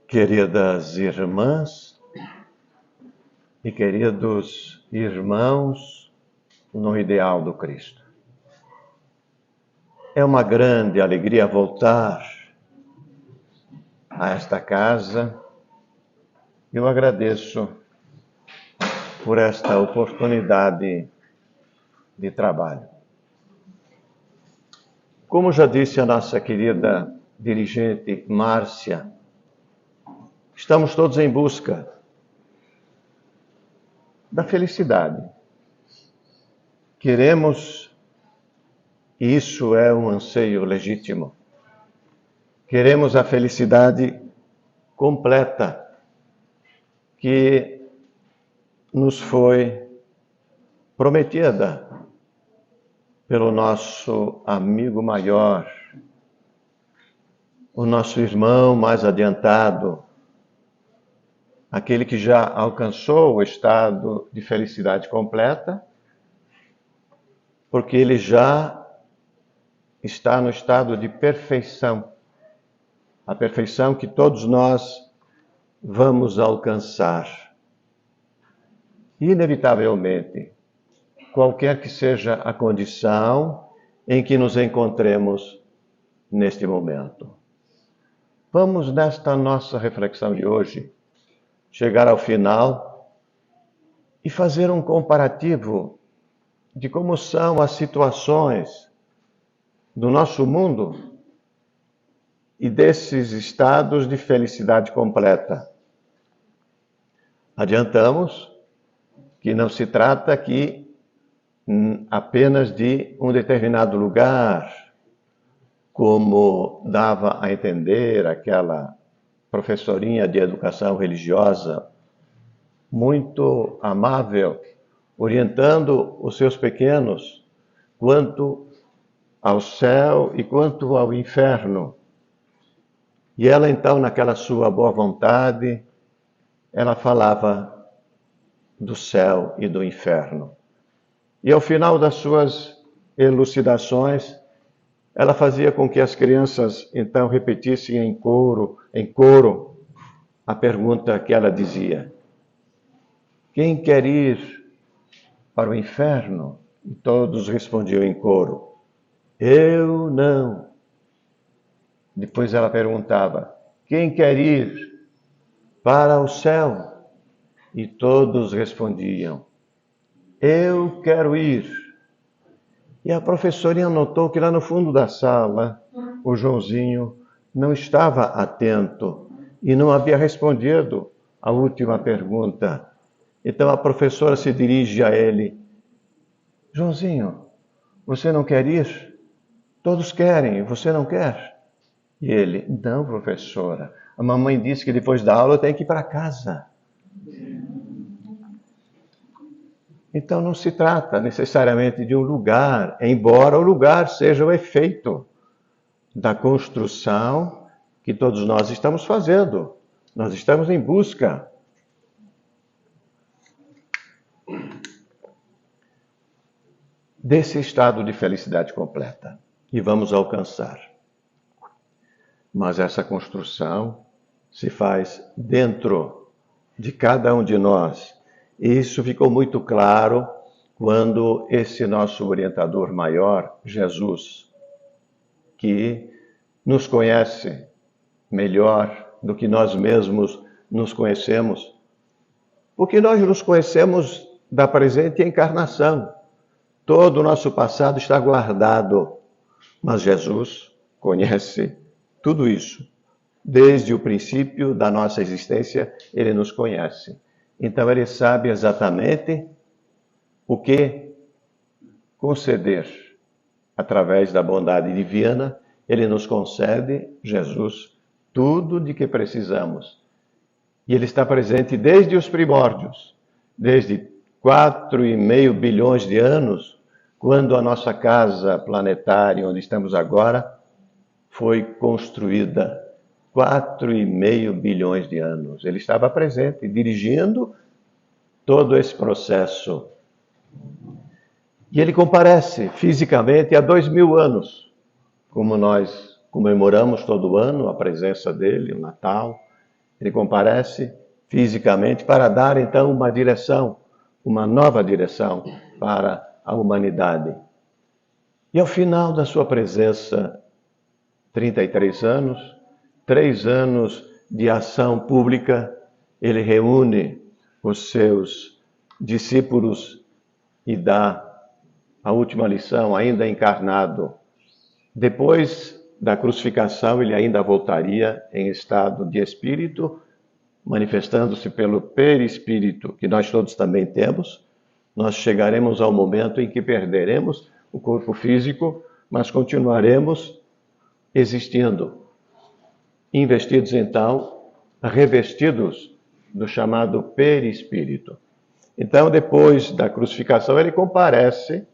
Queridas irmãs e queridos irmãos no ideal do Cristo. É uma grande alegria voltar a esta casa. Eu agradeço por esta oportunidade de trabalho. Como já disse a nossa querida dirigente Márcia, estamos todos em busca da felicidade. Queremos, e isso é um anseio legítimo, queremos a felicidade completa que nos foi prometida pelo nosso amigo maior, o nosso irmão mais adiantado, aquele que já alcançou o estado de felicidade completa, porque ele já está no estado de perfeição, a perfeição que todos nós vamos alcançar. Inevitavelmente, qualquer que seja a condição em que nos encontremos neste momento. Vamos, nesta nossa reflexão de hoje, chegar ao final e fazer um comparativo de como são as situações do nosso mundo e desses estados de felicidade completa. Adiantamos que não se trata aqui apenas de um determinado lugar, como dava a entender aquela professorinha de educação religiosa, muito amável, orientando os seus pequenos quanto ao céu e quanto ao inferno. E ela então, naquela sua boa vontade, ela falava do céu e do inferno. E ao final das suas elucidações, ela fazia com que as crianças então repetissem em coro, a pergunta que ela dizia: quem quer ir para o inferno? E todos respondiam em coro: eu não. Depois ela perguntava: quem quer ir para o céu? E todos respondiam: eu quero ir. E a professorinha notou que lá no fundo da sala, o Joãozinho não estava atento e não havia respondido a última pergunta. Então a professora se dirige a ele: Joãozinho, você não quer ir? Todos querem, você não quer? E ele: não, professora, a mamãe disse que depois da aula eu tenho que ir para casa. Então não se trata necessariamente de um lugar, embora o lugar seja o efeito da construção que todos nós estamos fazendo. Nós estamos em busca desse estado de felicidade completa e vamos alcançar. Mas essa construção se faz dentro de cada um de nós. E isso ficou muito claro quando esse nosso orientador maior, Jesus, que nos conhece melhor do que nós mesmos nos conhecemos, porque nós nos conhecemos da presente encarnação. Todo o nosso passado está guardado, mas Jesus conhece tudo isso. Desde o princípio da nossa existência, ele nos conhece. Então ele sabe exatamente o que conceder. Através da bondade divina, ele nos concede, Jesus, tudo de que precisamos. E ele está presente desde os primórdios, desde 4,5 bilhões de anos, quando a nossa casa planetária, onde estamos agora, foi construída. 4,5 bilhões de anos. Ele estava presente, dirigindo todo esse processo. E ele comparece fisicamente há 2.000 anos, como nós comemoramos todo ano a presença dele, o Natal. Ele comparece fisicamente para dar então uma direção, uma nova direção para a humanidade. E ao final da sua presença, 33 anos, 3 anos de ação pública, ele reúne os seus discípulos e dá a última lição, ainda encarnado. Depois da crucificação, ele ainda voltaria em estado de espírito, manifestando-se pelo perispírito, que nós todos também temos. Nós chegaremos ao momento em que perderemos o corpo físico, mas continuaremos existindo, investidos então, revestidos do chamado perispírito. Então, depois da crucificação, ele comparece,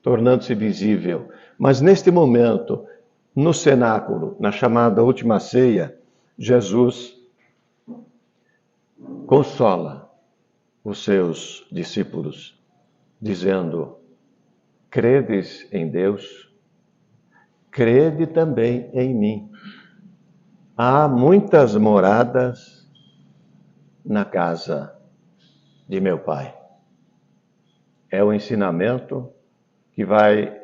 tornando-se visível. Mas neste momento, no cenáculo, na chamada última ceia, Jesus consola os seus discípulos, dizendo: credes em Deus, crede também em mim. Há muitas moradas na casa de meu Pai. É o ensinamento que vai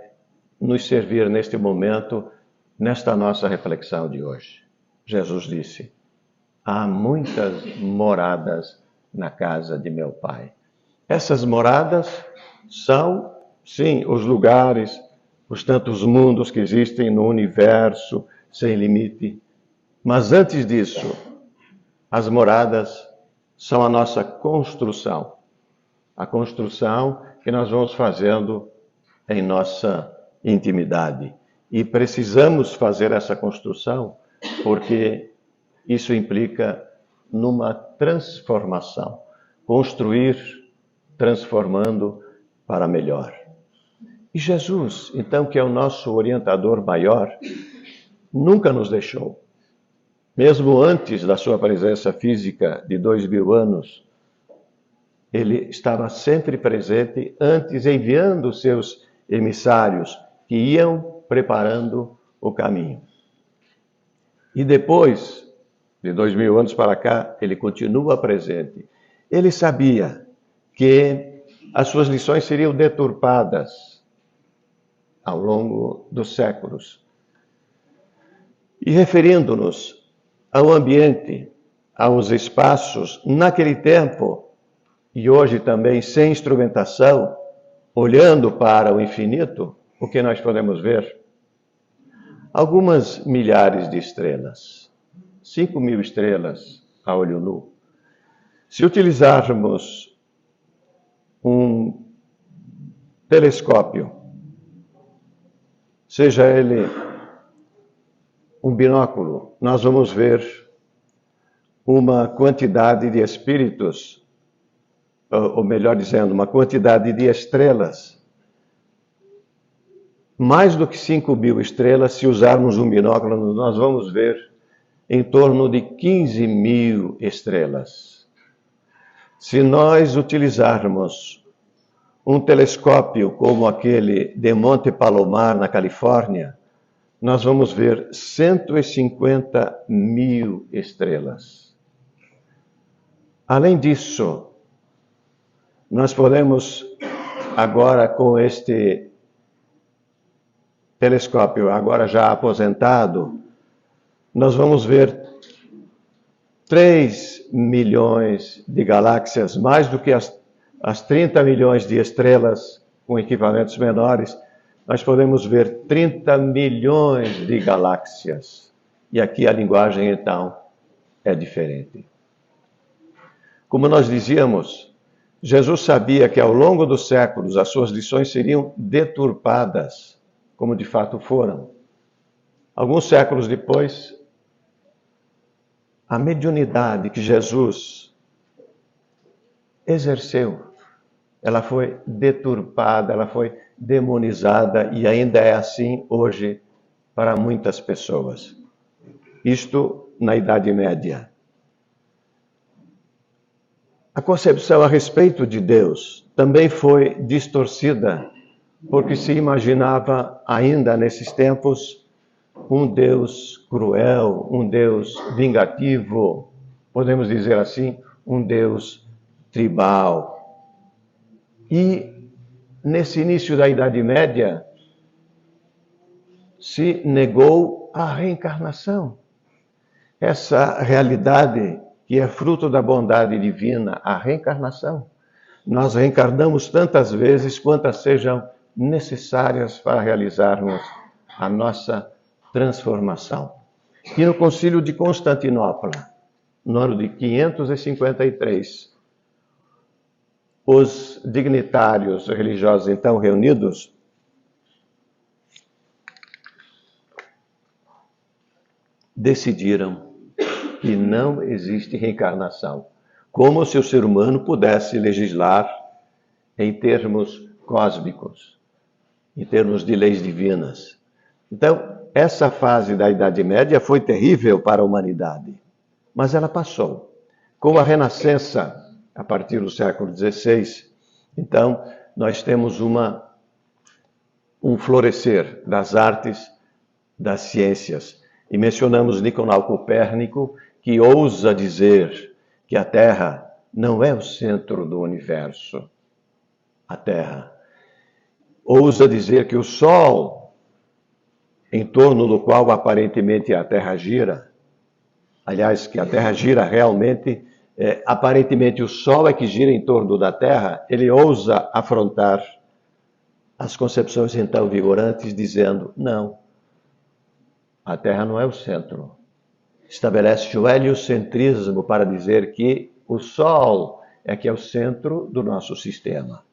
nos servir neste momento, nesta nossa reflexão de hoje. Jesus disse: há muitas moradas na casa de meu Pai. Essas moradas são, sim, os lugares, os tantos mundos que existem no universo sem limite. Mas antes disso, as moradas são a nossa construção. A construção que nós vamos fazendo em nossa intimidade. E precisamos fazer essa construção porque isso implica numa transformação. Construir, transformando para melhor. E Jesus, então, que é o nosso orientador maior, nunca nos deixou. Mesmo antes da sua presença física de 2000 anos, ele estava sempre presente, antes enviando seus emissários que iam preparando o caminho. E depois de 2000 anos para cá, ele continua presente. Ele sabia que as suas lições seriam deturpadas ao longo dos séculos. E referindo-nos ao ambiente, aos espaços, naquele tempo, e hoje também sem instrumentação, olhando para o infinito, o que nós podemos ver? Algumas milhares de estrelas, 5.000 estrelas a olho nu. Se utilizarmos um telescópio, seja ele um binóculo, nós vamos ver uma quantidade de espíritos, ou melhor dizendo, uma quantidade de estrelas. Mais do que 5.000 estrelas, se usarmos um binóculo, nós vamos ver em torno de 15.000 estrelas. Se nós utilizarmos um telescópio como aquele de Monte Palomar, na Califórnia, nós vamos ver 150.000 estrelas. Além disso, nós podemos agora, com este telescópio, agora já aposentado, nós vamos ver 3 milhões de galáxias, mais do que as 30 milhões de estrelas com equipamentos menores. Nós podemos ver 30 milhões de galáxias. E aqui a linguagem, então, é diferente. Como nós dizíamos, Jesus sabia que ao longo dos séculos as suas lições seriam deturpadas, como de fato foram. Alguns séculos depois, a mediunidade que Jesus exerceu, ela foi deturpada, ela foi demonizada e ainda é assim hoje para muitas pessoas. Isto na Idade Média. A concepção a respeito de Deus também foi distorcida, porque se imaginava ainda nesses tempos um Deus cruel, um Deus vingativo, podemos dizer assim, um Deus tribal. E nesse início da Idade Média, se negou a reencarnação. Essa realidade que é fruto da bondade divina, a reencarnação. Nós reencarnamos tantas vezes quantas sejam necessárias para realizarmos a nossa transformação. E no Concílio de Constantinopla, no ano de 553, os dignitários religiosos então reunidos decidiram que não existe reencarnação, como se o ser humano pudesse legislar em termos cósmicos, em termos de leis divinas. Então, essa fase da Idade Média foi terrível para a humanidade, mas ela passou. Com a Renascença, a partir do século XVI, então, nós temos um florescer das artes, das ciências. E mencionamos Nicolau Copérnico, que ousa dizer que a Terra não é o centro do universo. A Terra. Ousa dizer que o Sol, em torno do qual aparentemente a Terra gira, aliás, que a Terra gira realmente, aparentemente o Sol é que gira em torno da Terra, ele ousa afrontar as concepções então vigorantes, dizendo, não, a Terra não é o centro. Estabelece o heliocentrismo para dizer que o Sol é que é o centro do nosso sistema.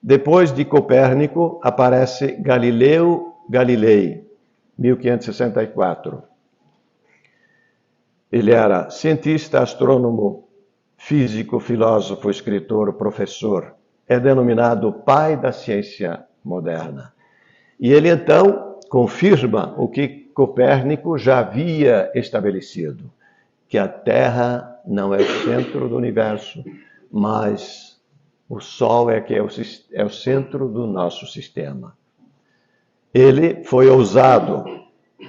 Depois de Copérnico, aparece Galileu Galilei, 1564. Ele era cientista, astrônomo, físico, filósofo, escritor, professor. É denominado pai da ciência moderna. E ele, então, confirma o que Copérnico já havia estabelecido, que a Terra não é o centro do universo, mas o Sol é que é o centro do nosso sistema. Ele foi ousado,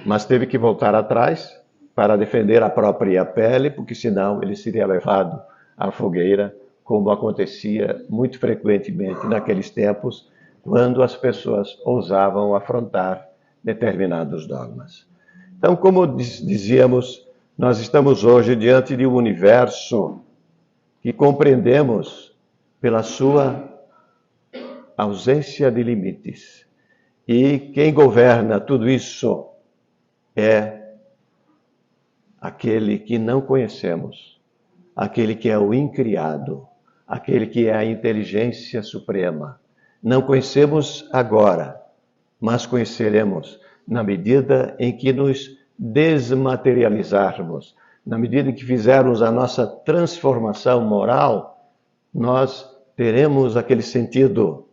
mas teve que voltar atrás para defender a própria pele, porque senão ele seria levado à fogueira, como acontecia muito frequentemente naqueles tempos, quando as pessoas ousavam afrontar determinados dogmas. Então, como dizíamos, nós estamos hoje diante de um universo que compreendemos pela sua ausência de limites. E quem governa tudo isso é aquele que não conhecemos, aquele que é o incriado, aquele que é a inteligência suprema. Não conhecemos agora, mas conheceremos na medida em que nos desmaterializarmos, na medida em que fizermos a nossa transformação moral, nós teremos aquele sentido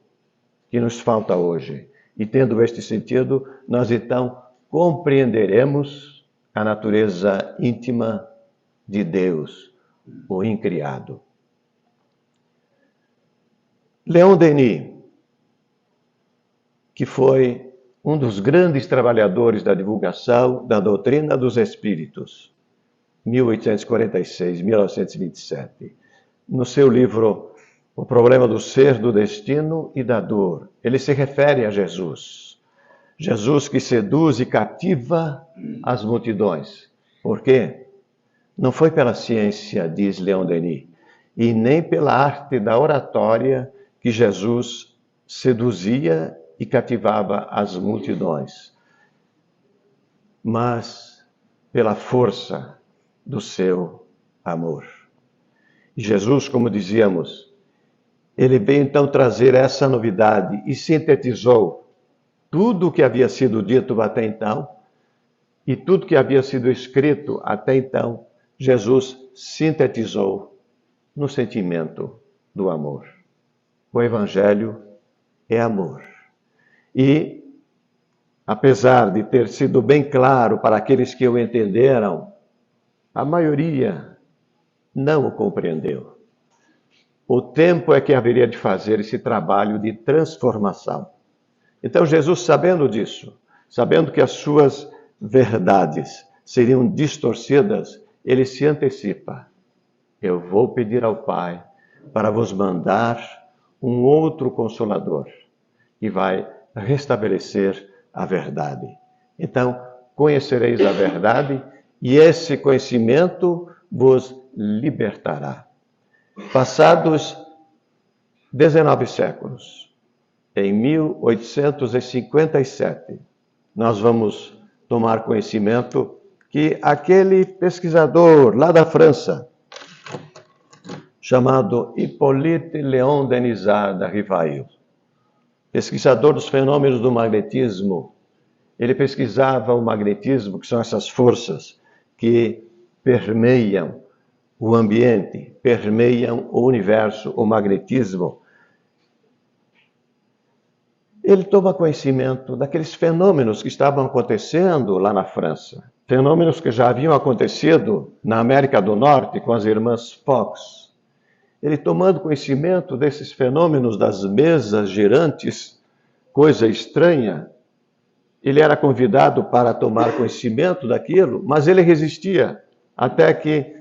que nos falta hoje. E tendo este sentido, nós então compreenderemos a natureza íntima de Deus, o incriado. Leon Denis, que foi um dos grandes trabalhadores da divulgação da doutrina dos espíritos, 1846-1927, no seu livro O Problema do Ser, do Destino e da Dor, ele se refere a Jesus. Jesus que seduz e cativa as multidões. Por quê? Não foi pela ciência, diz Leon Denis, e nem pela arte da oratória que Jesus seduzia e cativava as multidões, mas pela força do seu amor. E Jesus, como dizíamos, ele veio então trazer essa novidade e sintetizou tudo o que havia sido dito até então e tudo que havia sido escrito até então, Jesus sintetizou no sentimento do amor. O Evangelho é amor. E, apesar de ter sido bem claro para aqueles que o entenderam, a maioria não o compreendeu. O tempo é que haveria de fazer esse trabalho de transformação. Então, Jesus, sabendo disso, sabendo que as suas verdades seriam distorcidas, ele se antecipa. Eu vou pedir ao Pai para vos mandar um outro Consolador, que vai restabelecer a verdade. Então, conhecereis a verdade, e esse conhecimento vos libertará. Passados 19 séculos, em 1857, nós vamos tomar conhecimento que aquele pesquisador lá da França, chamado Hippolyte Léon Denisard da Rivail, pesquisador dos fenômenos do magnetismo, ele pesquisava o magnetismo, que são essas forças que permeiam o ambiente, permeiam o universo, o magnetismo. Ele toma conhecimento daqueles fenômenos que estavam acontecendo lá na França. Fenômenos que já haviam acontecido na América do Norte com as irmãs Fox. Ele, tomando conhecimento desses fenômenos das mesas girantes, coisa estranha, ele era convidado para tomar conhecimento daquilo, mas ele resistia, até que,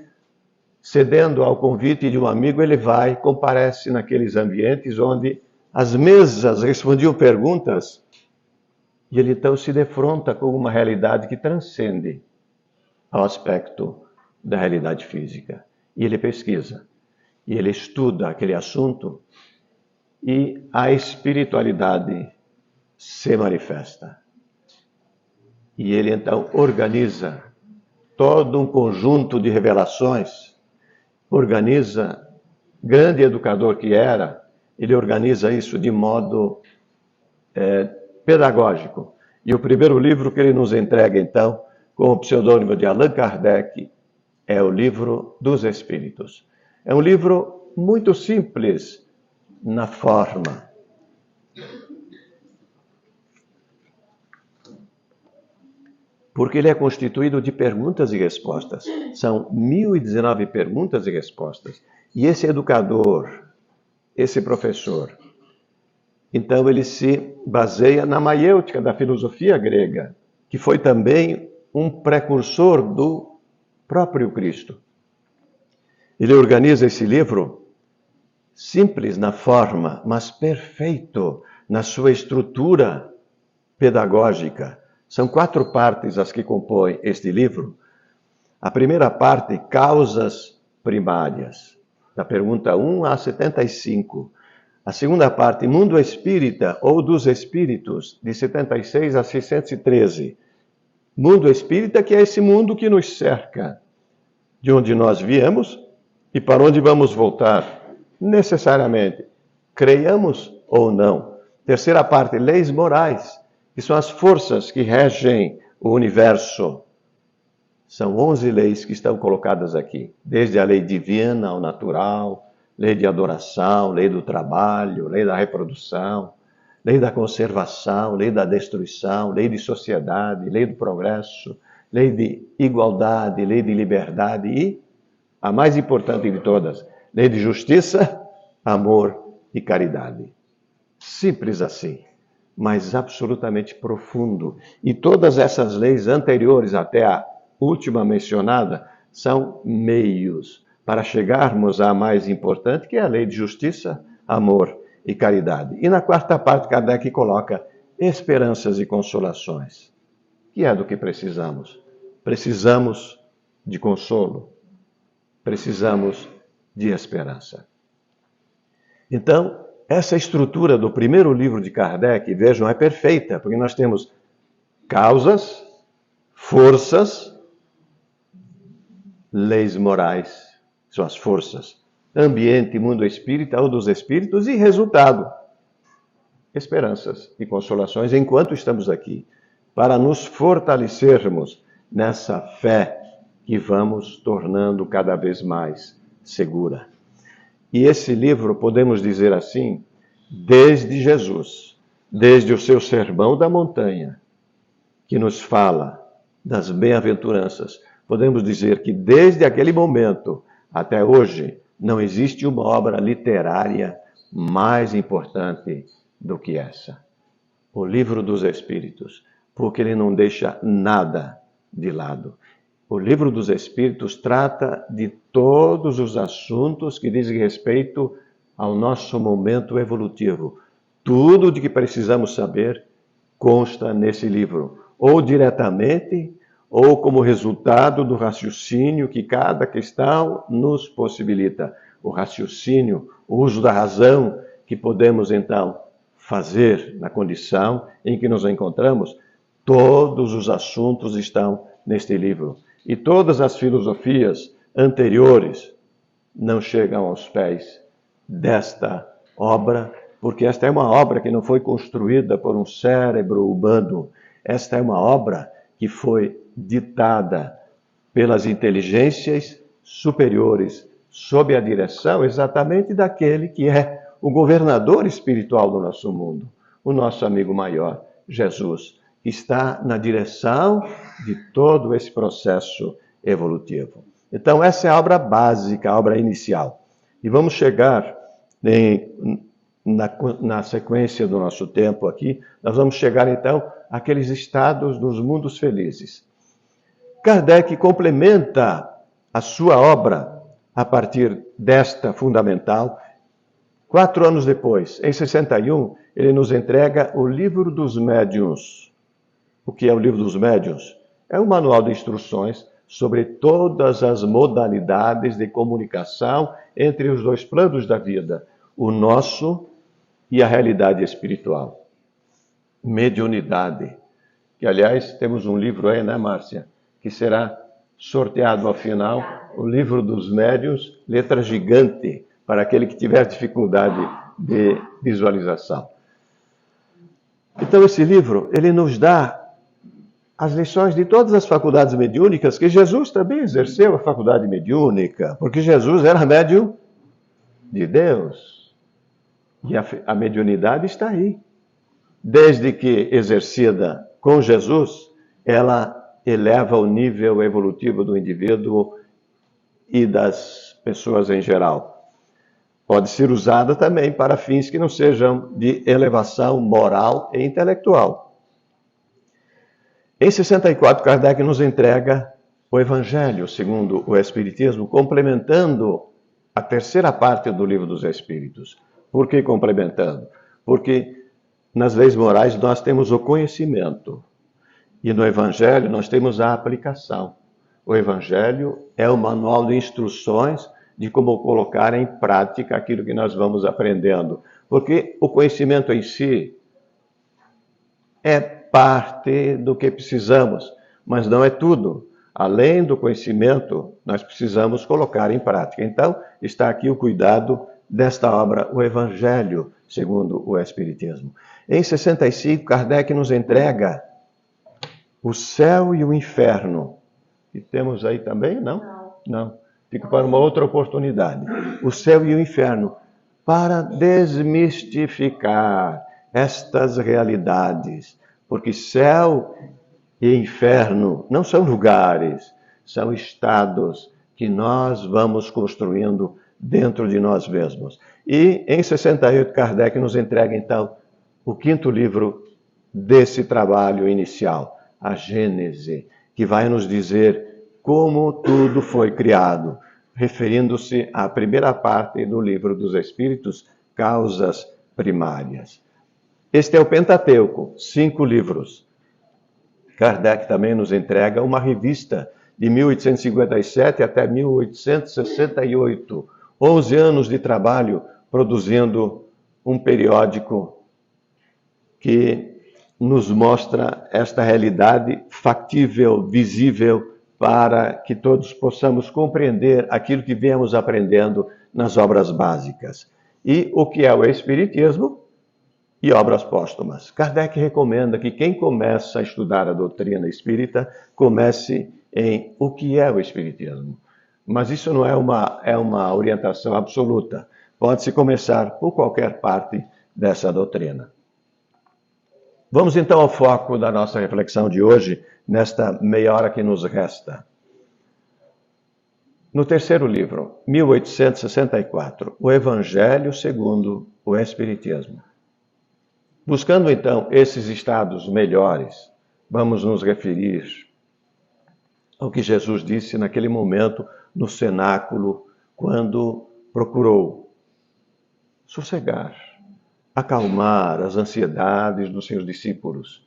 cedendo ao convite de um amigo, ele vai, comparece naqueles ambientes onde as mesas respondiam perguntas, e ele então se defronta com uma realidade que transcende ao aspecto da realidade física. E ele pesquisa, e ele estuda aquele assunto, e a espiritualidade se manifesta. E ele então organiza todo um conjunto de revelações, organiza, grande educador que era, ele organiza isso de modo pedagógico. E o primeiro livro que ele nos entrega, então, com o pseudônimo de Allan Kardec, é o Livro dos Espíritos. É um livro muito simples na forma. Porque ele é constituído de perguntas e respostas. São 1019 perguntas e respostas. E esse educador, esse professor, então ele se baseia na maiêutica da filosofia grega, que foi também um precursor do próprio Cristo. Ele organiza esse livro simples na forma, mas perfeito na sua estrutura pedagógica. São 4 partes as que compõem este livro. A primeira parte, causas primárias, da pergunta 1 a 75. A segunda parte, mundo espírita ou dos espíritos, de 76 a 613. Mundo espírita, que é esse mundo que nos cerca, de onde nós viemos e para onde vamos voltar, necessariamente, creiamos ou não. Terceira parte, leis morais, que são as forças que regem o universo. São 11 leis que estão colocadas aqui, desde a lei divina ao natural, lei de adoração, lei do trabalho, lei da reprodução, lei da conservação, lei da destruição, lei de sociedade, lei do progresso, lei de igualdade, lei de liberdade e, a mais importante de todas, lei de justiça, amor e caridade. Simples assim, mas absolutamente profundo. E todas essas leis anteriores até a última mencionada são meios para chegarmos à mais importante, que é a lei de justiça, amor e caridade. E na quarta parte, Kardec coloca esperanças e consolações. Que é do que precisamos? Precisamos de consolo, precisamos de esperança. Então, essa estrutura do primeiro livro de Kardec, vejam, é perfeita, porque nós temos causas, forças, leis morais, são as forças, ambiente, mundo espírita ou dos espíritos, e resultado, esperanças e consolações enquanto estamos aqui, para nos fortalecermos nessa fé que vamos tornando cada vez mais segura. E esse livro, podemos dizer assim, desde Jesus, desde o seu Sermão da Montanha, que nos fala das bem-aventuranças, podemos dizer que desde aquele momento até hoje, não existe uma obra literária mais importante do que essa. O Livro dos Espíritos, porque ele não deixa nada de lado. O Livro dos Espíritos trata de todos os assuntos que dizem respeito ao nosso momento evolutivo. Tudo de que precisamos saber consta nesse livro, ou diretamente, ou como resultado do raciocínio que cada questão nos possibilita. O raciocínio, o uso da razão que podemos então fazer na condição em que nos encontramos, todos os assuntos estão neste livro. E todas as filosofias anteriores não chegam aos pés desta obra, porque esta é uma obra que não foi construída por um cérebro humano. Esta é uma obra que foi ditada pelas inteligências superiores, sob a direção exatamente daquele que é o governador espiritual do nosso mundo, o nosso amigo maior, Jesus, que está na direção de todo esse processo evolutivo. Então, essa é a obra básica, a obra inicial. E vamos chegar na sequência do nosso tempo aqui, nós vamos chegar então àqueles estados dos mundos felizes. Kardec complementa a sua obra a partir desta fundamental. 4 anos depois, em 61, ele nos entrega o Livro dos Médiuns. O que é o Livro dos Médiuns? É um manual de instruções sobre todas as modalidades de comunicação entre os dois planos da vida, o nosso e a realidade espiritual. Mediunidade. Que, aliás, temos um livro aí, né, Márcia? Que será sorteado ao final, o Livro dos Médiuns, letra gigante, para aquele que tiver dificuldade de visualização. Então, esse livro, ele nos dá as lições de todas as faculdades mediúnicas, que Jesus também exerceu a faculdade mediúnica, porque Jesus era médium de Deus. E a mediunidade está aí. Desde que exercida com Jesus, ela eleva o nível evolutivo do indivíduo e das pessoas em geral. Pode ser usada também para fins que não sejam de elevação moral e intelectual. Em 64, Kardec nos entrega o Evangelho segundo o Espiritismo, complementando a terceira parte do Livro dos Espíritos. Por que complementando? Porque nas leis morais nós temos o conhecimento e no Evangelho nós temos a aplicação. O Evangelho é o manual de instruções de como colocar em prática aquilo que nós vamos aprendendo. Porque o conhecimento em si é parte do que precisamos, mas não é tudo. Além do conhecimento, nós precisamos colocar em prática. Então, está aqui o cuidado desta obra, o Evangelho, segundo o Espiritismo. Em 65, Kardec nos entrega o céu e o inferno. E temos aí também, não? Não. Fica para uma outra oportunidade. O céu e o inferno, para desmistificar estas realidades. Porque céu e inferno não são lugares, são estados que nós vamos construindo dentro de nós mesmos. E em 68, Kardec nos entrega, então, o 5º livro desse trabalho inicial, a Gênese, que vai nos dizer como tudo foi criado, referindo-se à primeira parte do Livro dos Espíritos, Causas Primárias. Este é o Pentateuco, 5 livros. Kardec também nos entrega uma revista de 1857 até 1868. 11 anos de trabalho produzindo um periódico que nos mostra esta realidade factível, visível, para que todos possamos compreender aquilo que viemos aprendendo nas obras básicas. E o que é o Espiritismo e obras póstumas. Kardec recomenda que quem começa a estudar a doutrina espírita comece em o que é o Espiritismo. Mas isso não é uma orientação absoluta. Pode-se começar por qualquer parte dessa doutrina. Vamos então ao foco da nossa reflexão de hoje, nesta meia hora que nos resta. No terceiro livro, 1864, o Evangelho segundo o Espiritismo. Buscando então esses estados melhores, vamos nos referir ao que Jesus disse naquele momento no cenáculo, quando procurou sossegar, acalmar as ansiedades dos seus discípulos,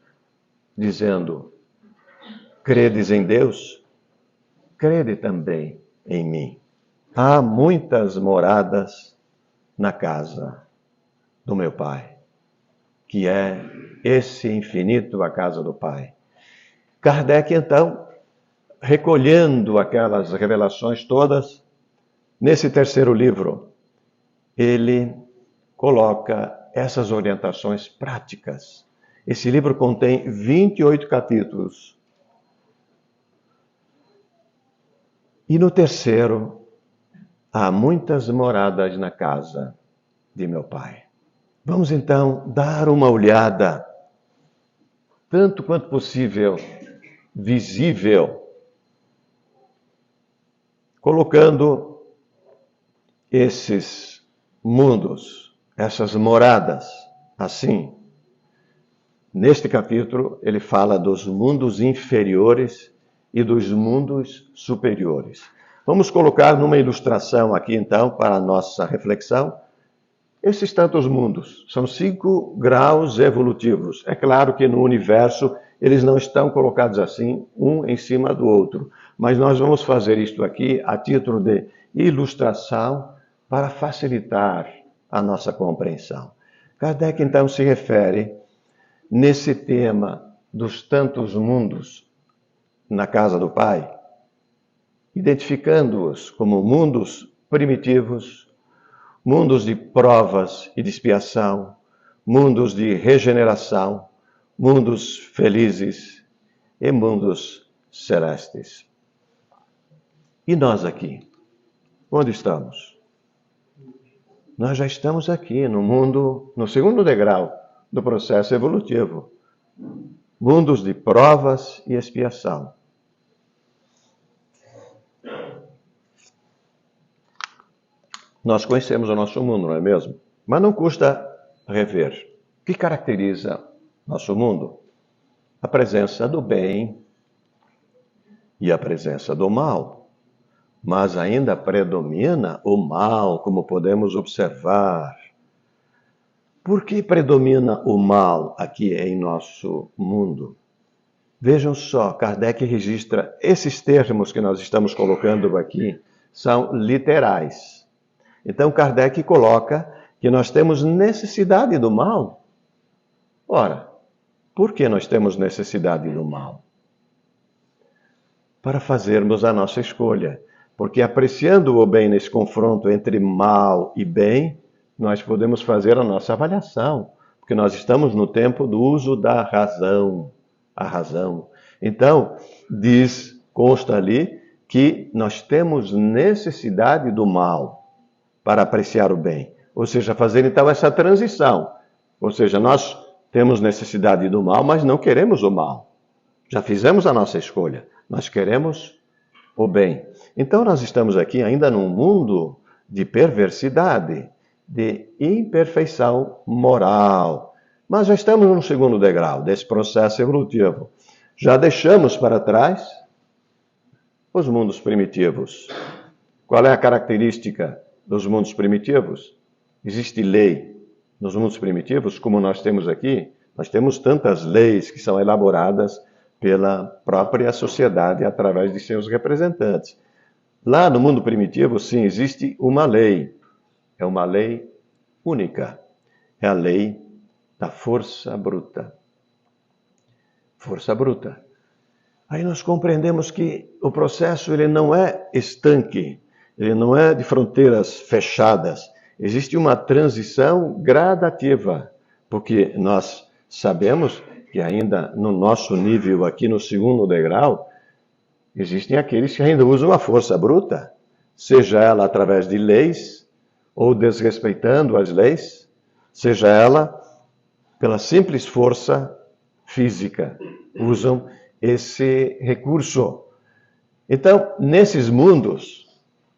dizendo: credes em Deus? Crede também em mim. Há muitas moradas na casa do meu Pai, que é esse infinito, a casa do Pai. Kardec, então, recolhendo aquelas revelações todas, nesse terceiro livro, ele coloca essas orientações práticas. Esse livro contém 28 capítulos. E no terceiro, há muitas moradas na casa de meu Pai. Vamos então dar uma olhada, tanto quanto possível, visível, colocando esses mundos, essas moradas, assim. Neste capítulo, ele fala dos mundos inferiores e dos mundos superiores. Vamos colocar numa ilustração aqui, então, para a nossa reflexão, esses tantos mundos. São 5 graus evolutivos. É claro que no universo eles não estão colocados assim, um em cima do outro. Mas nós vamos fazer isto aqui a título de ilustração para facilitar a nossa compreensão. Kardec, então, se refere nesse tema dos tantos mundos na casa do Pai, identificando-os como mundos primitivos, mundos de provas e de expiação, mundos de regeneração, mundos felizes e mundos celestes. E nós aqui? Onde estamos? Nós já estamos aqui no mundo, no segundo degrau do processo evolutivo. Mundos de provas e expiação. Nós conhecemos o nosso mundo, não é mesmo? Mas não custa rever. O que caracteriza nosso mundo? A presença do bem e a presença do mal. Mas ainda predomina o mal, como podemos observar. Por que predomina o mal aqui em nosso mundo? Vejam só, Kardec registra esses termos que nós estamos colocando aqui, são literais. Então, Kardec coloca que nós temos necessidade do mal. Ora, por que nós temos necessidade do mal? Para fazermos a nossa escolha. Porque apreciando o bem nesse confronto entre mal e bem, nós podemos fazer a nossa avaliação. Porque nós estamos no tempo do uso da razão. A razão. Então, consta ali que nós temos necessidade do mal para apreciar o bem. Ou seja, fazer então essa transição. Ou seja, nós temos necessidade do mal, mas não queremos o mal. Já fizemos a nossa escolha. Nós queremos o bem. Então nós estamos aqui ainda num mundo de perversidade, de imperfeição moral. Mas já estamos no segundo degrau desse processo evolutivo. Já deixamos para trás os mundos primitivos. Qual é a característica dos mundos primitivos? Existe lei nos mundos primitivos, como nós temos aqui. Nós temos tantas leis que são elaboradas pela própria sociedade através de seus representantes. Lá no mundo primitivo, sim, existe uma lei. É uma lei única. É a lei da força bruta. Força bruta. Aí nós compreendemos que o processo ele não é estanque, ele não é de fronteiras fechadas. Existe uma transição gradativa, porque nós sabemos que ainda no nosso nível aqui no segundo degrau, existem aqueles que ainda usam a força bruta, seja ela através de leis ou desrespeitando as leis, seja ela pela simples força física, usam esse recurso. Então, nesses mundos,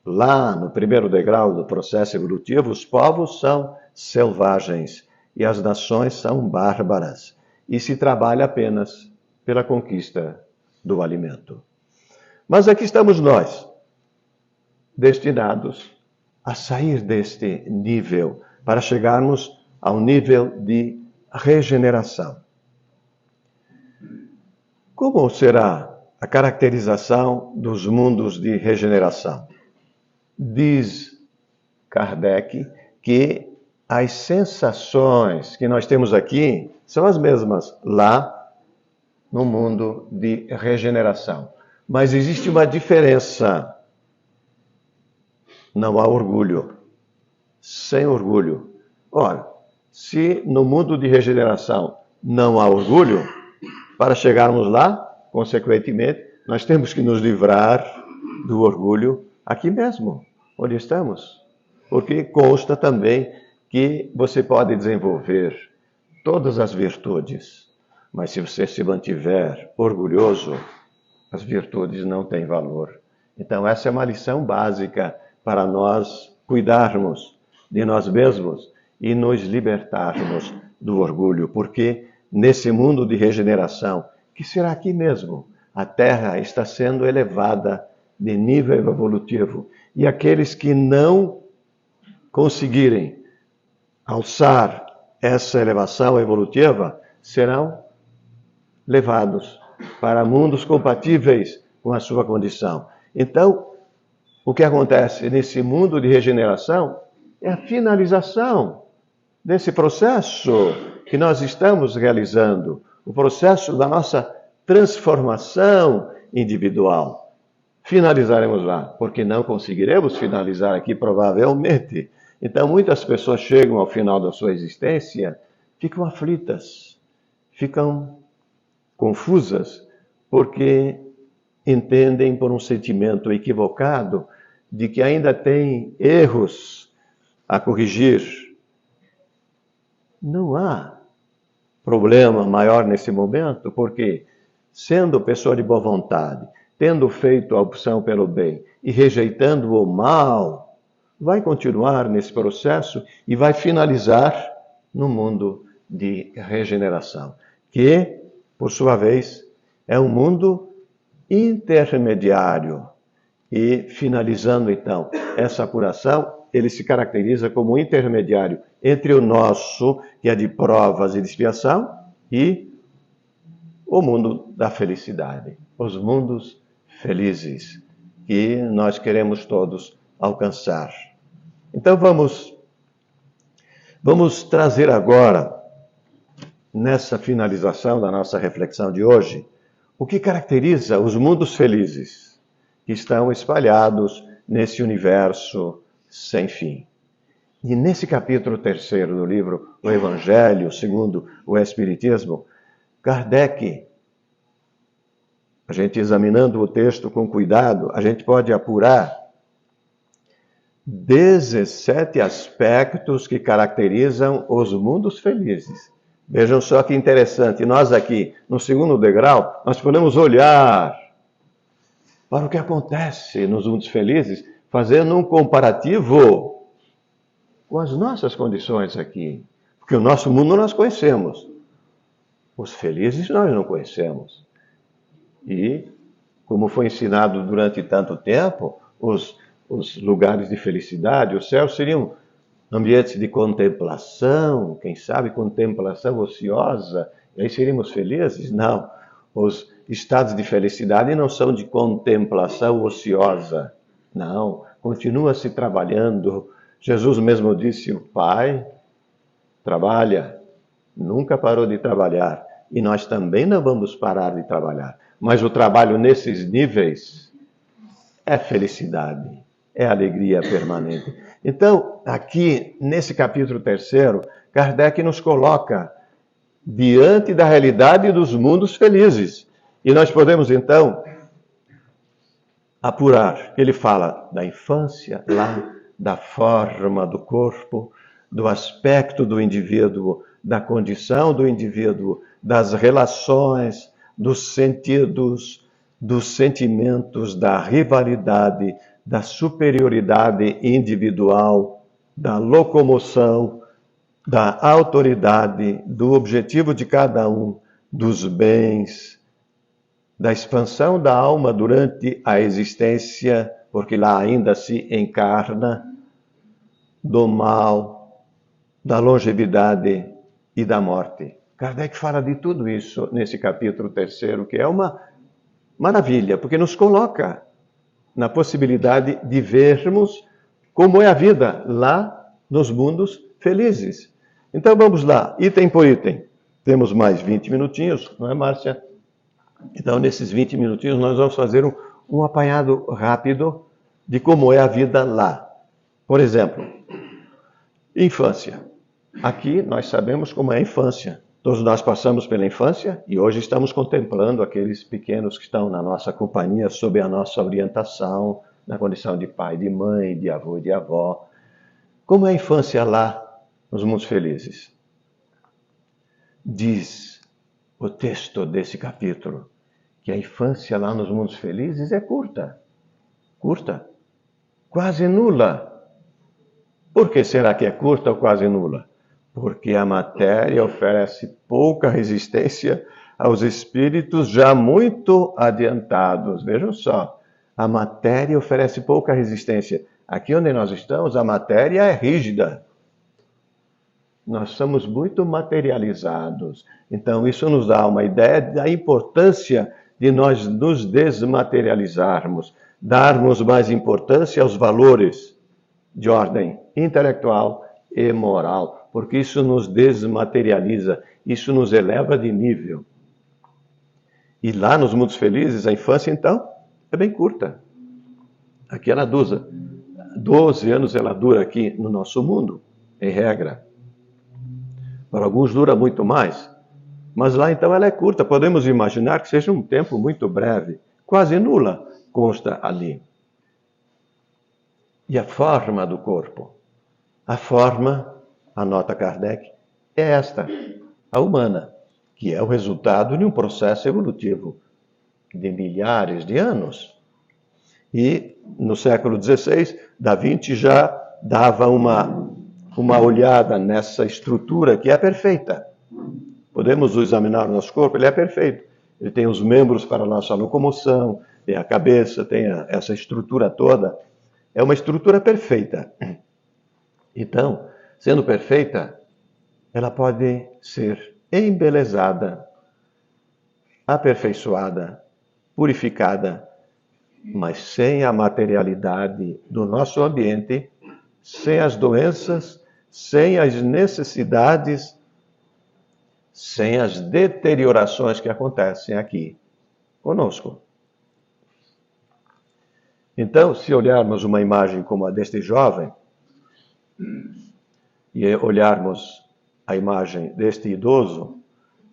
lá no primeiro degrau do processo evolutivo, os povos são selvagens e as nações são bárbaras. E se trabalha apenas pela conquista do alimento. Mas aqui estamos nós, destinados a sair deste nível para chegarmos ao nível de regeneração. Como será a caracterização dos mundos de regeneração? Diz Kardec que as sensações que nós temos aqui são as mesmas lá no mundo de regeneração. Mas existe uma diferença. Não há orgulho. Sem orgulho. Ora, se no mundo de regeneração não há orgulho, para chegarmos lá, consequentemente, nós temos que nos livrar do orgulho aqui mesmo, onde estamos. Porque consta também que você pode desenvolver todas as virtudes, mas se você se mantiver orgulhoso, as virtudes não têm valor. Então, essa é uma lição básica para nós cuidarmos de nós mesmos e nos libertarmos do orgulho, porque nesse mundo de regeneração, que será aqui mesmo, a Terra está sendo elevada de nível evolutivo, e aqueles que não conseguirem alçar essa elevação evolutiva serão levados para mundos compatíveis com a sua condição. Então, o que acontece nesse mundo de regeneração é a finalização desse processo que nós estamos realizando, o processo da nossa transformação individual. Finalizaremos lá, porque não conseguiremos finalizar aqui provavelmente. Então, muitas pessoas chegam ao final da sua existência, ficam aflitas, ficam confusas, porque entendem por um sentimento equivocado de que ainda tem erros a corrigir. Não há problema maior nesse momento, porque sendo pessoa de boa vontade, tendo feito a opção pelo bem e rejeitando o mal, vai continuar nesse processo e vai finalizar no mundo de regeneração, que, por sua vez, é um mundo intermediário. E, finalizando, então, essa apuração, ele se caracteriza como intermediário entre o nosso, que é de provas e de expiação, e o mundo da felicidade, os mundos felizes, que nós queremos todos alcançar. Então, vamos trazer agora, nessa finalização da nossa reflexão de hoje, o que caracteriza os mundos felizes que estão espalhados nesse universo sem fim. E nesse capítulo 3º do livro O Evangelho segundo o Espiritismo, Kardec, a gente examinando o texto com cuidado, a gente pode apurar 17 aspectos que caracterizam os mundos felizes. Vejam só que interessante, nós aqui, no segundo degrau, nós podemos olhar para o que acontece nos mundos felizes, fazendo um comparativo com as nossas condições aqui. Porque o nosso mundo nós conhecemos, os felizes nós não conhecemos. E, como foi ensinado durante tanto tempo, os lugares de felicidade, os céus seriam ambientes de contemplação, quem sabe contemplação ociosa, e aí seríamos felizes? Não. Os estados de felicidade não são de contemplação ociosa. Não. Continua-se trabalhando. Jesus mesmo disse, o Pai trabalha, nunca parou de trabalhar. E nós também não vamos parar de trabalhar. Mas o trabalho nesses níveis é felicidade, é alegria permanente. Então, aqui, nesse capítulo 3º, Kardec nos coloca diante da realidade dos mundos felizes. E nós podemos, então, apurar. Ele fala da infância, lá, da forma do corpo, do aspecto do indivíduo, da condição do indivíduo, das relações, dos sentidos, dos sentimentos, da rivalidade, da superioridade individual, da locomoção, da autoridade, do objetivo de cada um, dos bens, da expansão da alma durante a existência, porque lá ainda se encarna, do mal, da longevidade e da morte. Kardec fala de tudo isso nesse capítulo 3º, que é uma maravilha, porque nos coloca na possibilidade de vermos como é a vida lá nos mundos felizes. Então vamos lá, item por item. Temos mais 20 minutinhos, não é, Márcia? Então, nesses 20 minutinhos, nós vamos fazer um apanhado rápido de como é a vida lá. Por exemplo, infância. Aqui nós sabemos como é a infância. Todos nós passamos pela infância e hoje estamos contemplando aqueles pequenos que estão na nossa companhia, sob a nossa orientação, na condição de pai, de mãe, de avô e de avó. Como é a infância lá nos mundos felizes? Diz o texto desse capítulo que a infância lá nos mundos felizes é curta, quase nula. Por que será que é curta ou quase nula? Porque a matéria oferece pouca resistência aos espíritos já muito adiantados. Vejam só, a matéria oferece pouca resistência. Aqui onde nós estamos, a matéria é rígida. Nós somos muito materializados. Então, isso nos dá uma ideia da importância de nós nos desmaterializarmos, darmos mais importância aos valores de ordem intelectual e moral, porque isso nos desmaterializa, isso nos eleva de nível. E lá nos mundos felizes, a infância, então, é bem curta. Aqui ela dura 12 anos, ela dura aqui no nosso mundo, em regra. Para alguns dura muito mais, mas lá então ela é curta. Podemos imaginar que seja um tempo muito breve, quase nula, consta ali. E a forma do corpo? A forma, anota Kardec, é esta, a humana, que é o resultado de um processo evolutivo de milhares de anos. E no século XVI, Da Vinci já dava uma olhada nessa estrutura que é perfeita. Podemos examinar o nosso corpo, ele é perfeito. Ele tem os membros para a nossa locomoção, tem a cabeça, tem essa estrutura toda. É uma estrutura perfeita. Então, sendo perfeita, ela pode ser embelezada, aperfeiçoada, purificada, mas sem a materialidade do nosso ambiente, sem as doenças, sem as necessidades, sem as deteriorações que acontecem aqui conosco. Então, se olharmos uma imagem como a deste jovem, e olharmos a imagem deste idoso,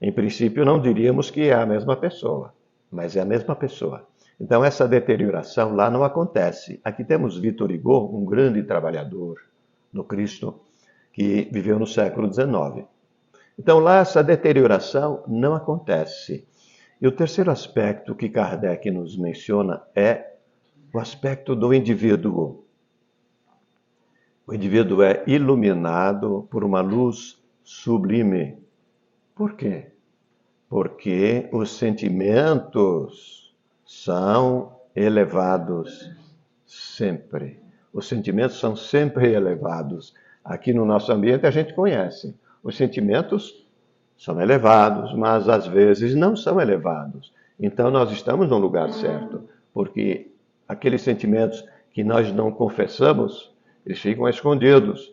em princípio não diríamos que é a mesma pessoa, mas é a mesma pessoa. Então essa deterioração lá não acontece. Aqui temos Victor Hugo, um grande trabalhador no Cristo, que viveu no século XIX. Então lá essa deterioração não acontece. E o terceiro aspecto que Kardec nos menciona é o aspecto do indivíduo. O indivíduo é iluminado por uma luz sublime. Por quê? Porque os sentimentos são elevados sempre. Os sentimentos são sempre elevados. Aqui no nosso ambiente a gente conhece. Os sentimentos são elevados, mas às vezes não são elevados. Então nós estamos no lugar certo, porque aqueles sentimentos que nós não confessamos, eles ficam escondidos.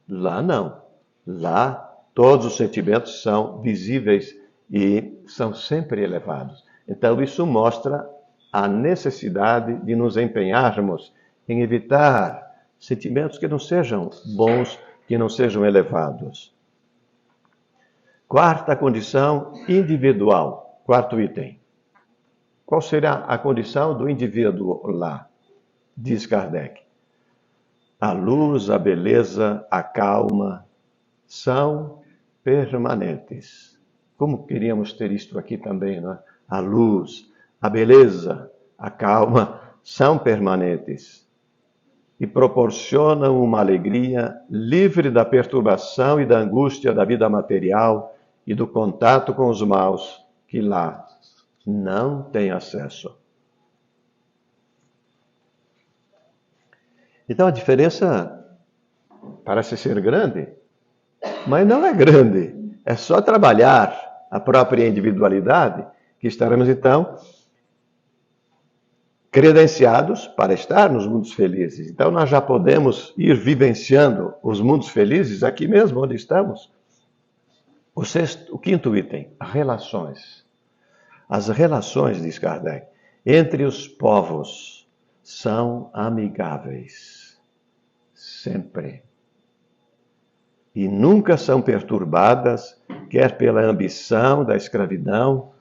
Lá não. Lá todos os sentimentos são visíveis e são sempre elevados. Então isso mostra a necessidade de nos empenharmos em evitar sentimentos que não sejam bons, que não sejam elevados. Quarta condição, individual. Quarto item. Qual será a condição do indivíduo lá? Diz Kardec. A luz, a beleza, a calma são permanentes. Como queríamos ter isto aqui também, não é? A luz, a beleza, a calma são permanentes e proporcionam uma alegria livre da perturbação e da angústia da vida material e do contato com os maus que lá não têm acesso. Então a diferença parece ser grande, mas não é grande. É só trabalhar a própria individualidade que estaremos então credenciados para estar nos mundos felizes. Então nós já podemos ir vivenciando os mundos felizes aqui mesmo onde estamos. O quinto item, relações. As relações, diz Kardec, entre os povos são amigáveis, sempre. E nunca são perturbadas, quer pela ambição da escravidão,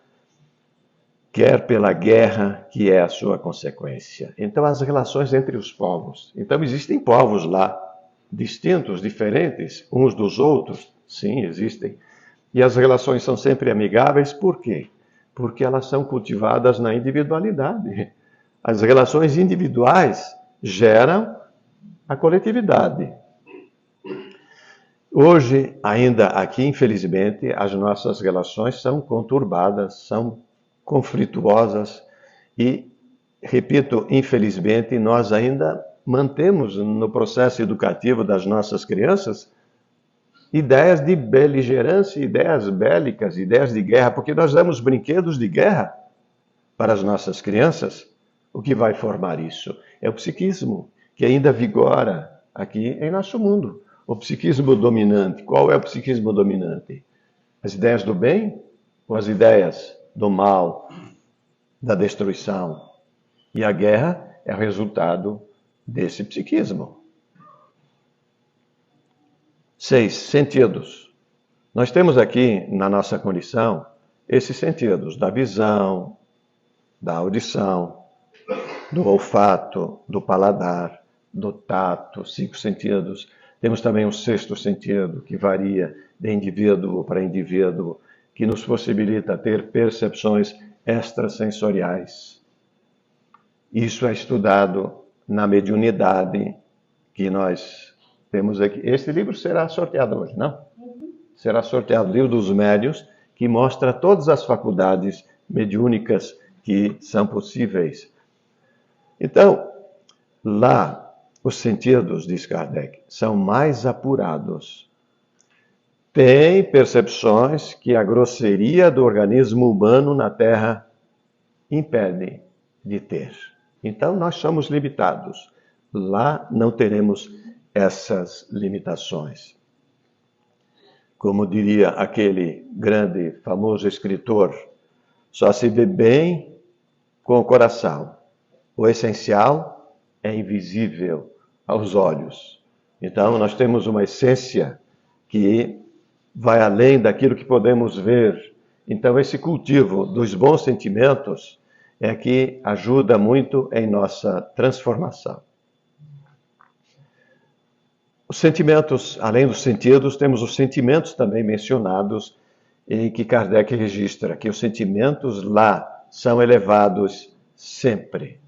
quer pela guerra, que é a sua consequência. Então, as relações entre os povos. Então, existem povos lá, distintos, diferentes, uns dos outros. Sim, existem. E as relações são sempre amigáveis, por quê? Porque elas são cultivadas na individualidade. As relações individuais geram a coletividade. Hoje, ainda aqui, infelizmente, as nossas relações são conturbadas, são conflituosas e, repito, infelizmente, nós ainda mantemos no processo educativo das nossas crianças ideias de beligerância, ideias bélicas, ideias de guerra, porque nós damos brinquedos de guerra para as nossas crianças. O que vai formar isso? É o psiquismo, que ainda vigora aqui em nosso mundo. O psiquismo dominante. Qual é o psiquismo dominante? As ideias do bem ou as ideias do mal, da destruição? E a guerra é o resultado desse psiquismo. 6. Sentidos. Nós temos aqui na nossa condição esses sentidos da visão, da audição, do olfato, do paladar, do tato, 5 sentidos. Temos também o 6º sentido, que varia de indivíduo para indivíduo, que nos possibilita ter percepções extrasensoriais. Isso é estudado na mediunidade que nós temos aqui. Este livro será sorteado hoje, não? Será sorteado o livro dos médiuns, que mostra todas as faculdades mediúnicas que são possíveis. Então, lá, os sentidos, diz Kardec, são mais apurados. Tem percepções que a grosseria do organismo humano na Terra impede de ter. Então, nós somos limitados. Lá não teremos essas limitações. Como diria aquele grande, famoso escritor, só se vê bem com o coração. O essencial é invisível aos olhos. Então, nós temos uma essência que vai além daquilo que podemos ver. Então, esse cultivo dos bons sentimentos é que ajuda muito em nossa transformação. Os sentimentos, além dos sentidos, temos os sentimentos também mencionados em que Kardec registra, que os sentimentos lá são elevados sempre.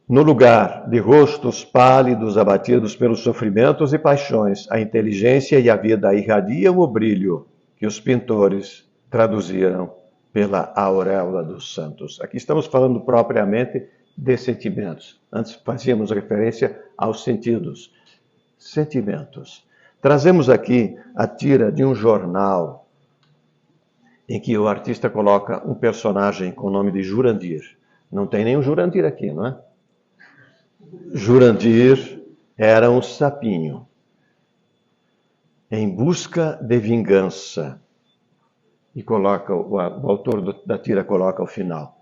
No lugar de rostos pálidos, abatidos pelos sofrimentos e paixões, a inteligência e a vida irradiam o brilho que os pintores traduziram pela auréola dos santos. Aqui estamos falando propriamente de sentimentos. Antes fazíamos referência aos sentidos. Sentimentos. Trazemos aqui a tira de um jornal em que o artista coloca um personagem com o nome de Jurandir. Não tem nenhum Jurandir aqui, não é? Jurandir era um sapinho em busca de vingança. E coloca, o autor da tira coloca ao final.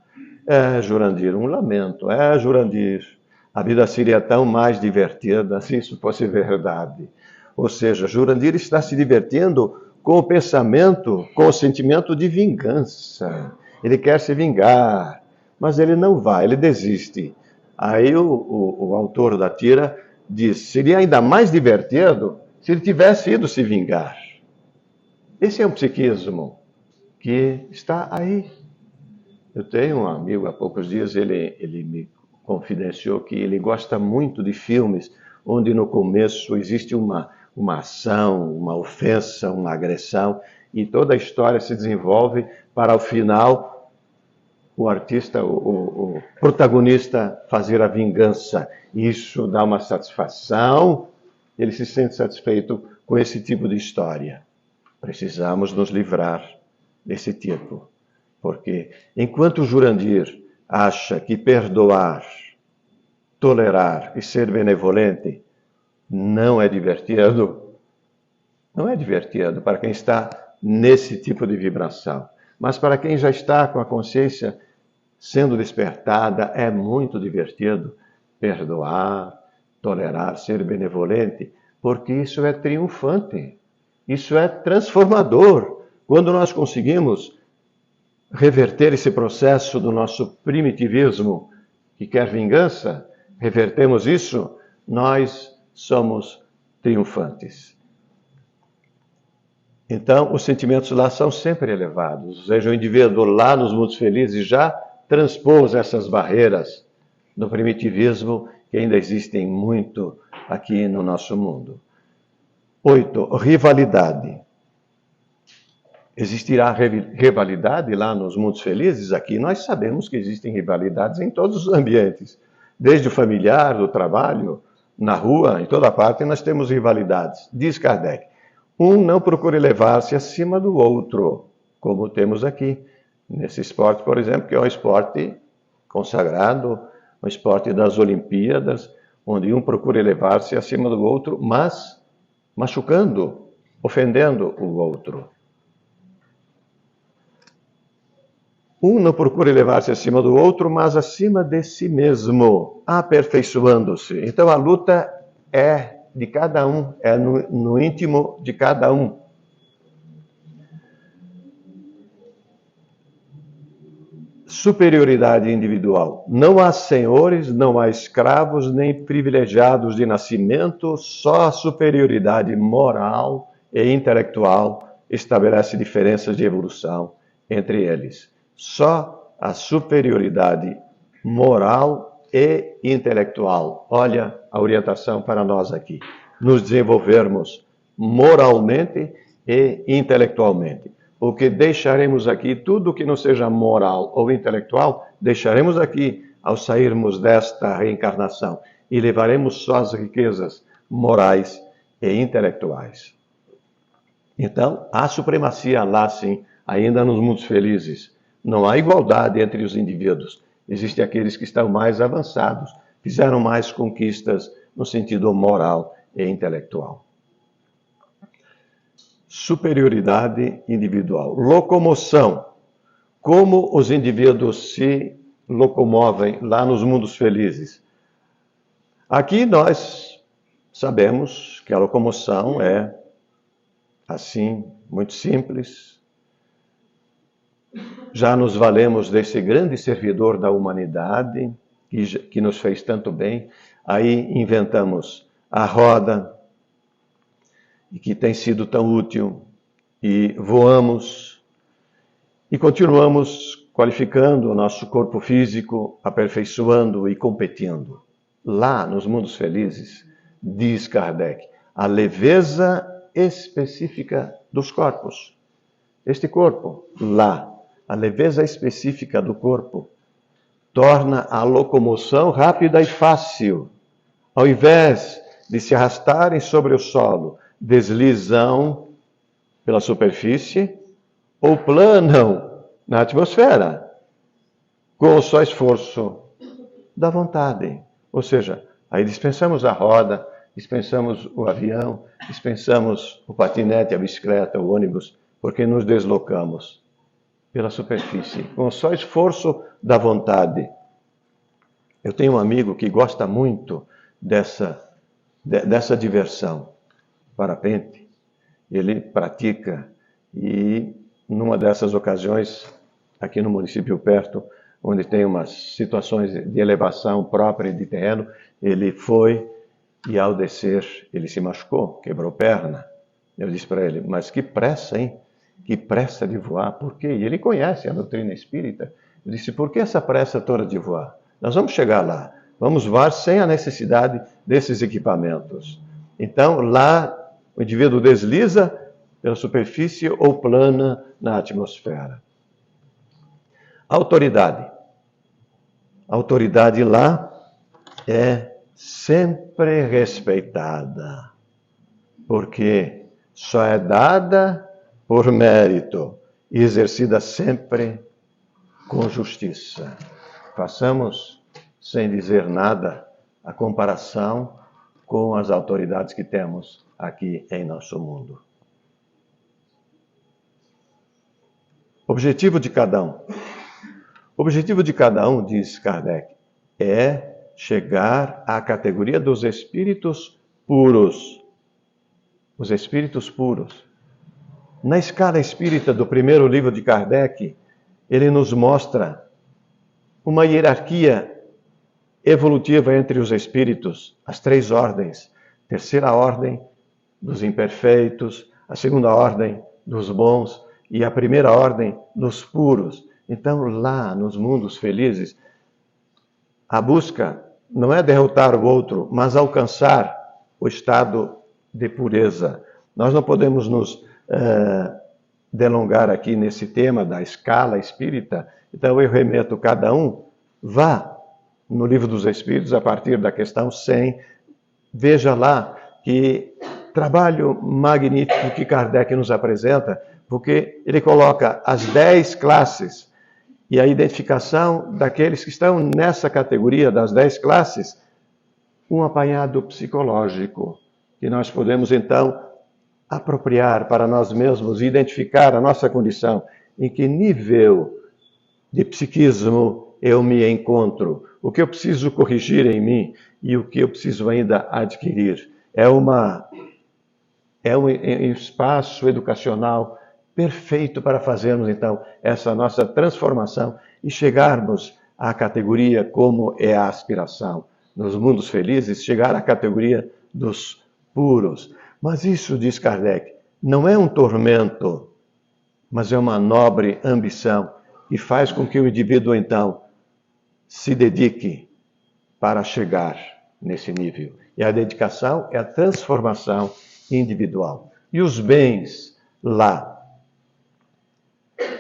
É, Jurandir, um lamento. É, Jurandir, a vida seria tão mais divertida se isso fosse verdade. Ou seja, Jurandir está se divertindo com o pensamento, com o sentimento de vingança. Ele quer se vingar, mas ele não vai, ele desiste. Aí o autor da tira diz, seria ainda mais divertido se ele tivesse ido se vingar. Esse é um psiquismo que está aí. Eu tenho um amigo, há poucos dias, ele me confidenciou que ele gosta muito de filmes onde no começo existe uma ação, uma ofensa, uma agressão, e toda a história se desenvolve para, ao final, o artista, o protagonista fazer a vingança. Isso dá uma satisfação, ele se sente satisfeito com esse tipo de história. Precisamos nos livrar desse tipo, porque enquanto Jurandir acha que perdoar, tolerar e ser benevolente não é divertido, não é divertido para quem está nesse tipo de vibração. Mas para quem já está com a consciência sendo despertada, é muito divertido perdoar, tolerar, ser benevolente, porque isso é triunfante, isso é transformador. Quando nós conseguimos reverter esse processo do nosso primitivismo, que quer vingança, revertemos isso, nós somos triunfantes. Então, os sentimentos lá são sempre elevados. Ou seja, o indivíduo lá nos mundos felizes já transpôs essas barreiras do primitivismo que ainda existem muito aqui no nosso mundo. 8. Rivalidade. Existirá rivalidade lá nos mundos felizes? Aqui nós sabemos que existem rivalidades em todos os ambientes. Desde o familiar, do trabalho, na rua, em toda parte nós temos rivalidades. Diz Kardec, um não procura elevar-se acima do outro, como temos aqui. Nesse esporte, por exemplo, que é um esporte consagrado, um esporte das Olimpíadas, onde um procura elevar-se acima do outro, mas machucando, ofendendo o outro. Um não procura elevar-se acima do outro, mas acima de si mesmo, aperfeiçoando-se. Então a luta é de cada um, é no íntimo de cada um. Superioridade individual. Não há senhores, não há escravos, nem privilegiados de nascimento, só a superioridade moral e intelectual estabelece diferenças de evolução entre eles. Só a superioridade moral e intelectual. Olha a orientação para nós aqui. Nos desenvolvermos moralmente e intelectualmente. O que deixaremos aqui, tudo que não seja moral ou intelectual, deixaremos aqui ao sairmos desta reencarnação e levaremos só as riquezas morais e intelectuais. Então, há supremacia lá, sim, ainda nos mundos felizes. Não há igualdade entre os indivíduos. Existem aqueles que estão mais avançados, fizeram mais conquistas no sentido moral e intelectual. Superioridade individual. Locomoção. Como os indivíduos se locomovem lá nos mundos felizes? Aqui nós sabemos que a locomoção é, assim, muito simples. Já nos valemos desse grande servidor da humanidade, que nos fez tanto bem. Aí inventamos a roda, e que tem sido tão útil, e voamos, e continuamos qualificando o nosso corpo físico, aperfeiçoando e competindo. Lá, nos mundos felizes, diz Kardec, a leveza específica dos corpos. Este corpo, lá, a leveza específica do corpo, torna a locomoção rápida e fácil. Ao invés de se arrastarem sobre o solo, deslizam pela superfície ou planam na atmosfera com o só esforço da vontade. Ou seja, aí dispensamos a roda, dispensamos o avião, dispensamos o patinete, a bicicleta, o ônibus, porque nos deslocamos pela superfície com o só esforço da vontade. Eu tenho um amigo que gosta muito dessa diversão. Parapente, ele pratica, e numa dessas ocasiões, aqui no município perto, onde tem umas situações de elevação própria de terreno, ele foi e ao descer ele se machucou, quebrou perna. Eu disse para ele, mas que pressa, hein? Que pressa de voar, por quê? E ele conhece a doutrina espírita. Eu disse, por que essa pressa toda de voar? Nós vamos chegar lá, vamos voar sem a necessidade desses equipamentos. Então, lá, o indivíduo desliza pela superfície ou plana na atmosfera. Autoridade. A autoridade lá é sempre respeitada, porque só é dada por mérito e exercida sempre com justiça. Façamos, sem dizer nada, a comparação com as autoridades que temos aqui em nosso mundo. Objetivo de cada um. O objetivo de cada um, diz Kardec, é chegar à categoria dos espíritos puros. Os espíritos puros. Na escala espírita do primeiro livro de Kardec, ele nos mostra uma hierarquia evolutiva entre os espíritos, as 3 ordens. Terceira ordem dos imperfeitos, a segunda ordem dos bons e a primeira ordem dos puros. Então, lá nos mundos felizes, a busca não é derrotar o outro, mas alcançar o estado de pureza. Nós não podemos nos delongar aqui nesse tema da escala espírita, então eu remeto cada um, vá no Livro dos Espíritos, a partir da questão 100, veja lá que trabalho magnífico que Kardec nos apresenta, porque ele coloca as 10 classes e a identificação daqueles que estão nessa categoria das 10 classes, um apanhado psicológico, que nós podemos então apropriar para nós mesmos e identificar a nossa condição, em que nível de psiquismo eu me encontro, o que eu preciso corrigir em mim e o que eu preciso ainda adquirir. É um espaço educacional perfeito para fazermos, então, essa nossa transformação e chegarmos à categoria como é a aspiração. Nos mundos felizes, chegar à categoria dos puros. Mas isso, diz Kardec, não é um tormento, mas é uma nobre ambição e faz com que o indivíduo, então, se dedique para chegar nesse nível. E a dedicação é a transformação individual. E os bens lá,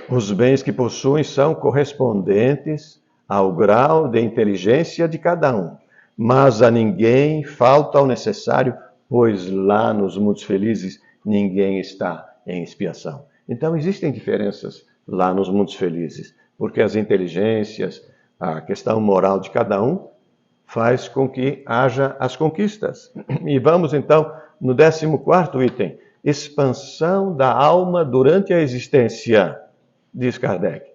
os bens que possuem são correspondentes ao grau de inteligência de cada um. Mas a ninguém falta o necessário, pois lá nos mundos felizes ninguém está em expiação. Então existem diferenças lá nos mundos felizes, porque as inteligências, a questão moral de cada um faz com que haja as conquistas. E vamos então no 14º item, expansão da alma durante a existência, diz Kardec.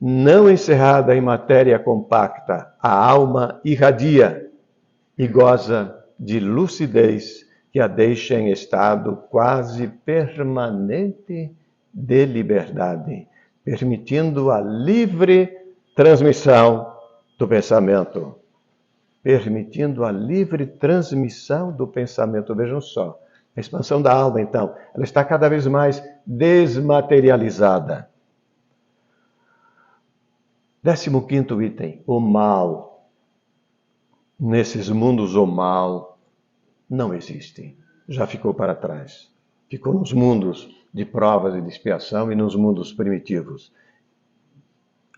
Não encerrada em matéria compacta, a alma irradia e goza de lucidez que a deixa em estado quase permanente de liberdade, permitindo a livre transmissão do pensamento. Permitindo a livre transmissão do pensamento. Vejam só, a expansão da alma, então, ela está cada vez mais desmaterializada. 15º item, o mal. Nesses mundos o mal não existe. Já ficou para trás. Ficou nos mundos de provas e de expiação e nos mundos primitivos.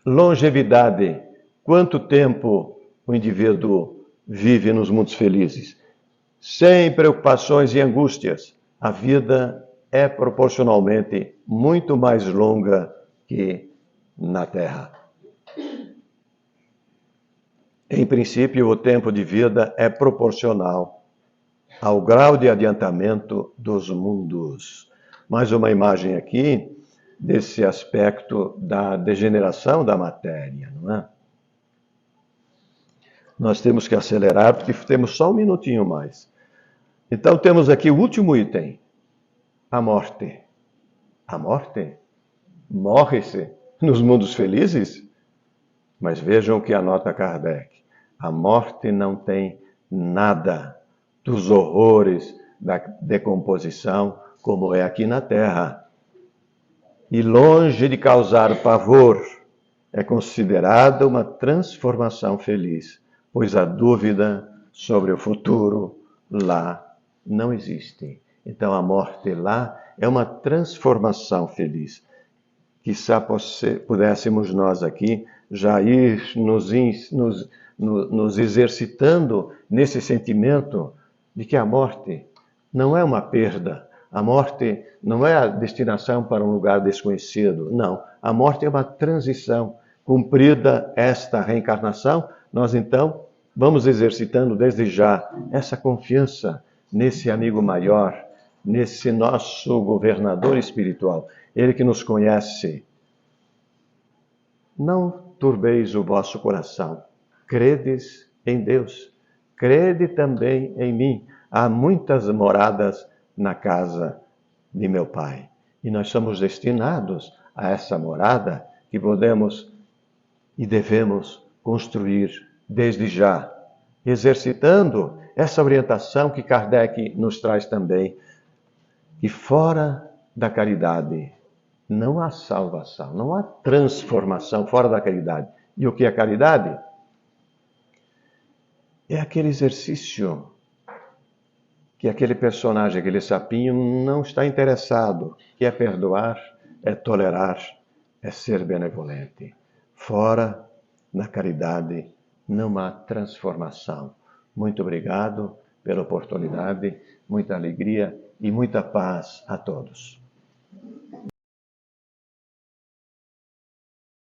Longevidade. Quanto tempo o indivíduo vive nos mundos felizes? Sem preocupações e angústias. A vida é proporcionalmente muito mais longa que na Terra. Em princípio, o tempo de vida é proporcional ao grau de adiantamento dos mundos. Mais uma imagem aqui desse aspecto da degeneração da matéria, não é? Nós temos que acelerar porque temos só um minutinho mais. Então temos aqui o último item, a morte. A morte? Morre-se nos mundos felizes? Mas vejam o que anota Kardec. A morte não tem nada dos horrores da decomposição, como é aqui na Terra. E longe de causar pavor, é considerada uma transformação feliz, pois a dúvida sobre o futuro lá não existe. Então a morte lá é uma transformação feliz. Quizá pudéssemos nós aqui já ir nos exercitando nesse sentimento de que a morte não é uma perda, a morte não é a destinação para um lugar desconhecido, não. A morte é uma transição. Cumprida esta reencarnação, nós então vamos exercitando desde já essa confiança nesse amigo maior, nesse nosso governador espiritual, ele que nos conhece. Não turbeis o vosso coração, credes em Deus, crede também em mim. Há muitas moradas na casa de meu Pai. E nós somos destinados a essa morada que podemos e devemos construir desde já, exercitando essa orientação que Kardec nos traz também, que fora da caridade não há salvação, não há transformação fora da caridade. E o que é caridade? É aquele exercício que aquele personagem, aquele sapinho, não está interessado, que é perdoar, é tolerar, é ser benevolente. Fora da caridade não há transformação. Muito obrigado pela oportunidade, muita alegria e muita paz a todos.